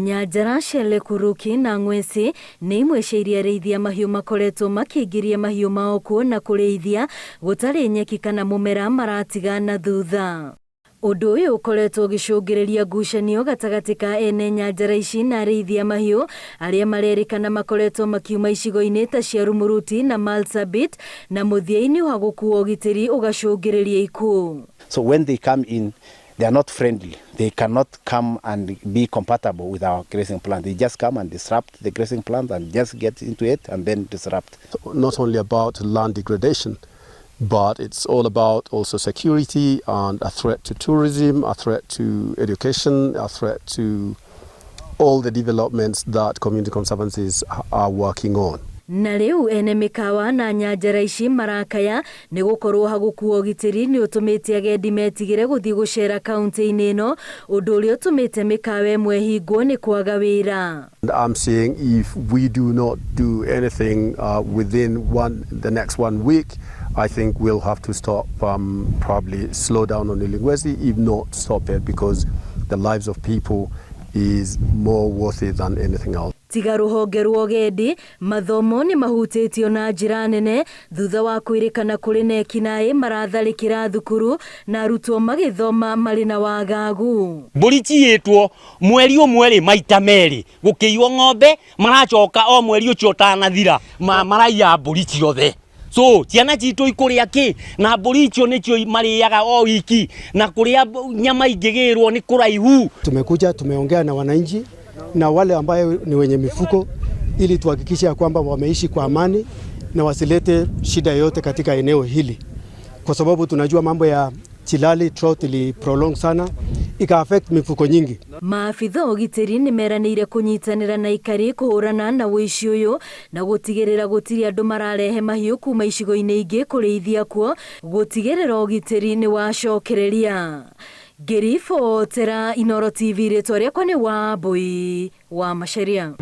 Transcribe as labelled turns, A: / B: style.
A: Nyanjara Shele Kuruki na Ngwesi nĩ imwe cia iria arĩithia mahiũ makoretwo makĩingĩria mahiũ mao kuo na kũrĩithia gũtarĩ nyeki kana mũmera maratiga na thutha. Ũndũ ũyũ ũkoretwo ũgĩcũngĩrĩria ngucanio gatagatĩ ka ene nyanjara ici na arĩithia mahiũ arĩa marerĩkana makoretwo makiuma icigo-inĩ ta cia Rumuruti na Marsabit na mũthia-inĩ wa gũkuua ũgitĩri ũgacũngĩrĩria ikuũ.
B: So when they come in, they are not friendly. They cannot come and be compatible with our grazing plan. They just come and disrupt the grazing plan and just get into it and then disrupt.
C: Not only about land degradation, but it's all about also security and a threat to tourism, a threat to education, a threat to all the developments that community conservancies are working on.
A: Na rĩu ene mĩkawa na nyanjara ici marakaya nĩ gũkorwo hagũkuua ũgitĩri nĩ ũtũmĩte agendi metigĩre gũthiĩ gũcera kaunti-inĩ ĩno, ũndũ ũrĩa ũtũmĩte mĩkawa ĩmwe ĩhingwo nĩ kwaga wĩra.
C: I'm saying if we do not do anything within the next 1 week, I think we'll have to stop, probably slow down on Ilingwesi, if not stop it, because the lives of people is more worthy than anything else.
A: Tiga rũhonge rwa ũgendi, mathomo nĩ mahutĩtio na njĩra nene thutha wa kwĩrĩkana kũrĩ na ekinaĩ maratharĩkĩra thukuru na arutwo magĩthoma marĩ na wagagu.
D: Mbũri ciĩtwo mweri ũmwe rĩ maita merĩ gũkĩiywo ng'ombe maracoka o mweri ũcio ũtanathira maraiya mbũri ciothe. So ciana citũ ikũrĩa kĩ na mbũri icio nĩcio marĩaga o wiki na kũrĩa nyama ingĩgĩrwo ni kũraihu.
E: Tumekuja tumeongea na wananchi na wale ambayo ni wenye mifuko ili tuhakikishe kwamba wameishi kwa amani na wasilete shida yote katika eneo hili, kwa sababu tunajua mambo ya chilali drought ili prolong sana ika affect mifuko nyingi.
A: Maafitha ũgitĩri nĩ meranĩire kũnyitanĩra na ikari kũhũrana na ũici ũyũ na gũtigĩrĩra gũtirĩ andũ mararehe mahiũ kuma icigo-inĩ ingĩ kũrĩithia kuo, gũtigĩrĩra ũgitĩri nĩ wacokereria. Gerifo Tera Inoro TV rĩtwa rĩakwa nĩ Wambui wa Macharia.